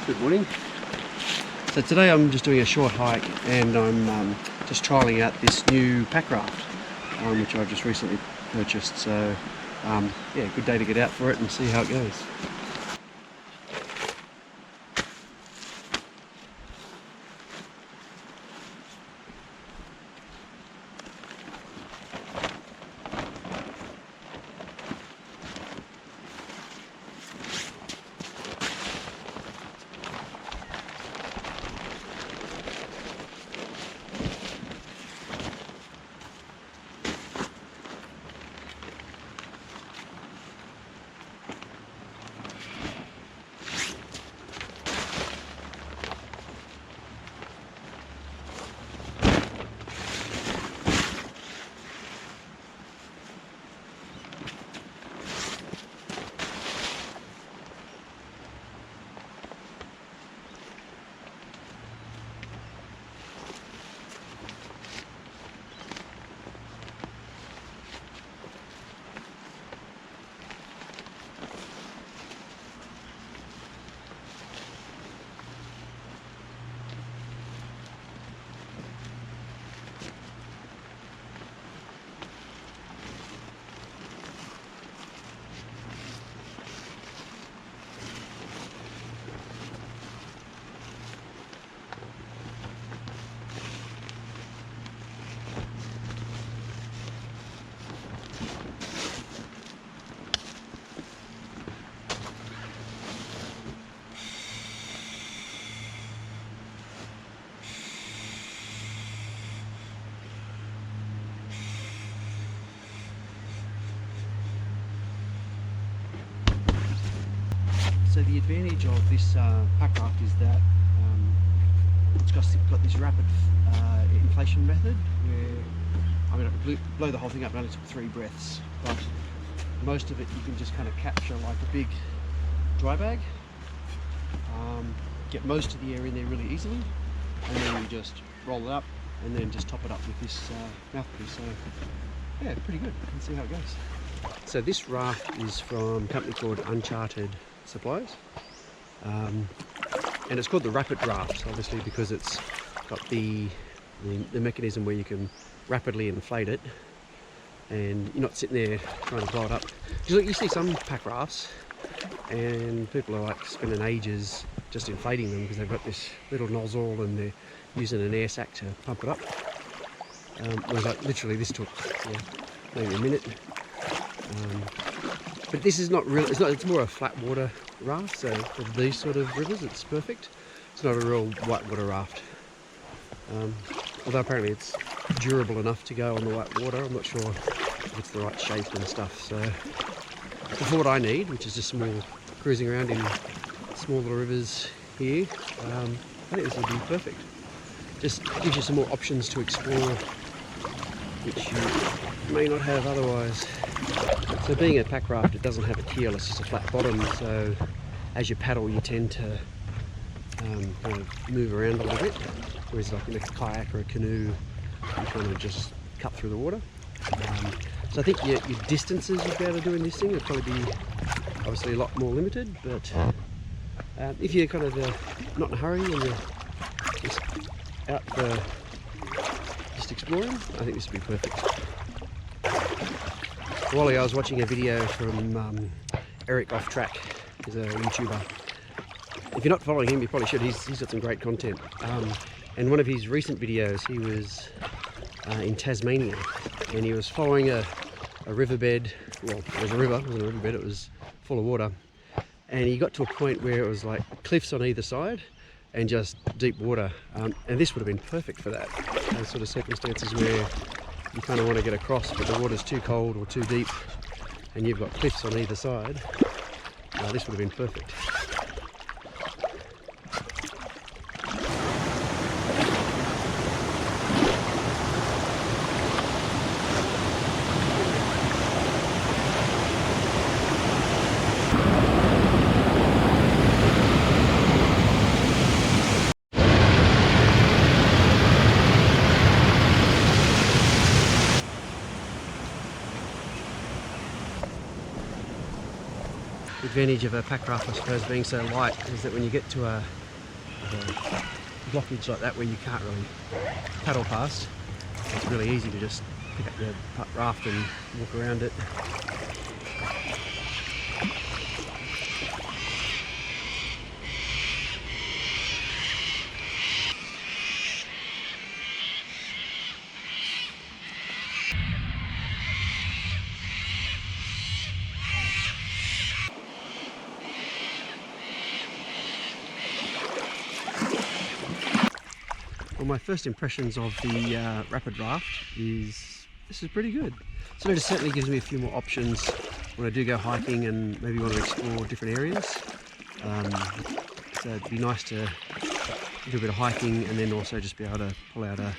Good morning. So today I'm just doing a short hike and I'm just trialling out this new pack raft which I've just recently purchased. So yeah, good day to get out for it and see how it goes. So the advantage of this pack raft is that it's got this rapid inflation method where I mean, I blow the whole thing up. It only took 3 breaths, but most of it you can just kind of capture like a big dry bag, get most of the air in there really easily, and then you just roll it up and then just top it up with this mouthpiece. So yeah, pretty good. Let's see how it goes. So this raft is from a company called Uncharted Supply, and it's called the Rapid Raft, obviously because it's got the mechanism where you can rapidly inflate it and you're not sitting there trying to blow it up. Because you see some pack rafts and people are like spending ages just inflating them because they've got this little nozzle and they're using an air sac to pump it up. Whereas like literally this took maybe a minute. But this is not really, it's more a flat water raft, so for these sort of rivers it's perfect. It's not a real whitewater raft. Although apparently it's durable enough to go on the white water. I'm not sure if it's the right shape and stuff. So for what I need, which is just small cruising around in small little rivers here, I think this would be perfect. Just gives you some more options to explore, which you may not have otherwise. So being a pack raft, it doesn't have a keel, it's just a flat bottom, so as you paddle you tend to kind of move around a little bit, whereas like in a kayak or a canoe you kind of just cut through the water. So I think your distances you'd be able to do in this thing would probably be obviously a lot more limited, but if you're kind of not in a hurry and you're just out for just exploring, I think this would be perfect. A while ago I was watching a video from Erik off track. He's a YouTuber. If you're not following him, you probably should. He's got some great content. And one of his recent videos, he was in Tasmania and he was following a riverbed. Well, it was a river, it wasn't a riverbed, it was full of water. And he got to a point where it was like cliffs on either side and just deep water. And this would have been perfect for that. Those sort of circumstances where you kind of want to get across but the water's too cold or too deep and you've got cliffs on either side. This would have been perfect. advantage of a pack raft, I suppose, being so light, is that when you get to a blockage like that where you can't really paddle past, it's really easy to just pick up your raft and walk around it. Well, my first impressions of the Rapid Raft is this is pretty good. So it certainly gives me a few more options when I do go hiking and maybe want to explore different areas. So it'd be nice to do a bit of hiking and then also just be able to pull out a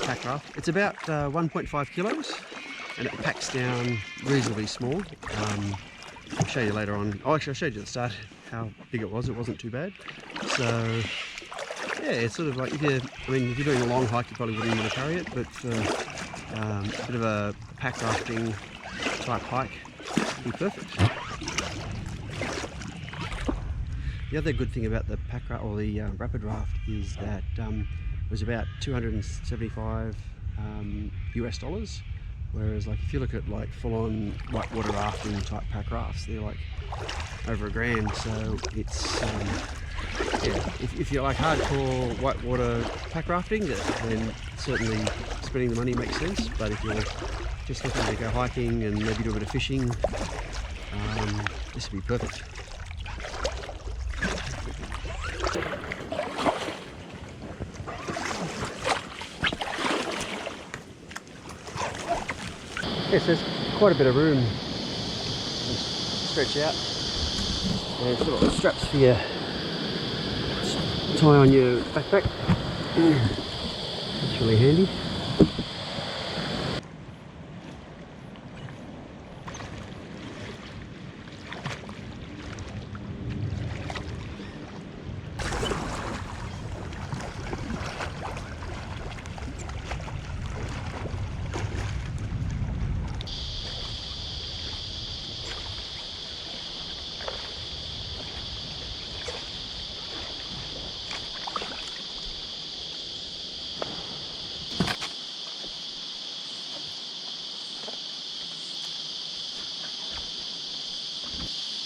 pack raft. It's about 1.5 kilos and it packs down reasonably small. I'll show you later on. Oh, actually I showed you at the start how big it wasn't too bad. So yeah, it's sort of like if you're doing a long hike, you probably wouldn't want to carry it, but for a bit of a pack rafting type hike, it'd be perfect. The other good thing about the pack raft or the Rapid Raft is that it was about $275 US dollars, whereas like if you look at like full-on whitewater rafting type pack rafts, they're like over $1,000. So it's yeah, if you're like hardcore whitewater pack rafting, then certainly spending the money makes sense. But if you're just looking to go hiking and maybe do a bit of fishing, this would be perfect. Yes, there's quite a bit of room to stretch out. And it's got straps for you. Tie on your backpack. It's really handy.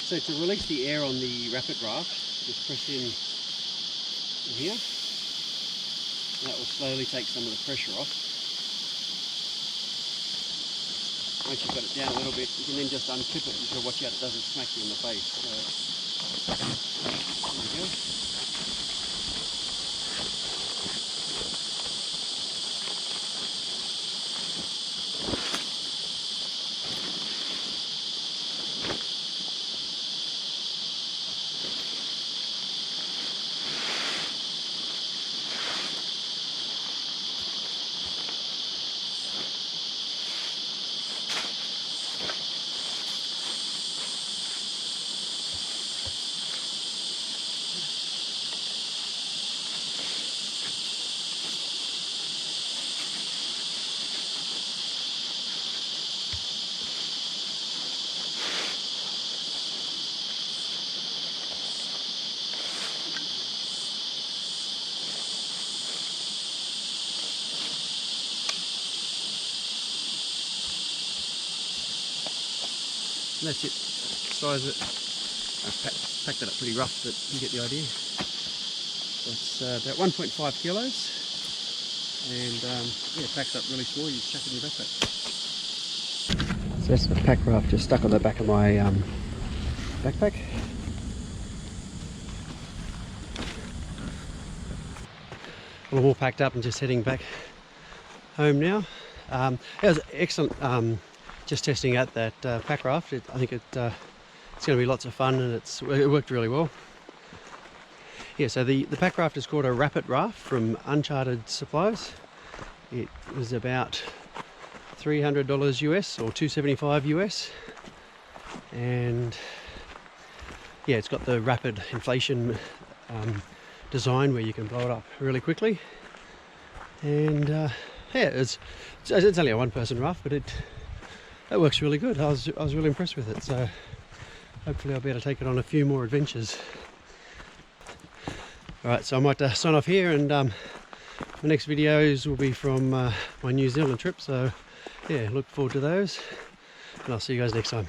So to release the air on the Rapid Raft, just press in here. And that will slowly take some of the pressure off. Once you've got it down a little bit, you can then just unclip it. You've got to watch out it doesn't smack you in the face. So, there we go. And that's it, size it. I've packed that up pretty rough, but you get the idea. So it's about 1.5 kilos, and yeah, it packs up really small. You just chuck it in your backpack. So that's the pack raft just stuck on the back of my backpack. Well, I'm all packed up and just heading back home now. It was excellent. Just testing out that pack raft. I think it's going to be lots of fun, and it worked really well. Yeah, so the pack raft is called a Rapid Raft from Uncharted Supplies. It was about $300 US or $275 US, and yeah, it's got the rapid inflation design where you can blow it up really quickly. And yeah, it's only a one-person raft, but it works really good. I was really impressed with it. So hopefully I'll be able to take it on a few more adventures. Alright, so I might sign off here, and the next videos will be from my New Zealand trip, so yeah, look forward to those, and I'll see you guys next time.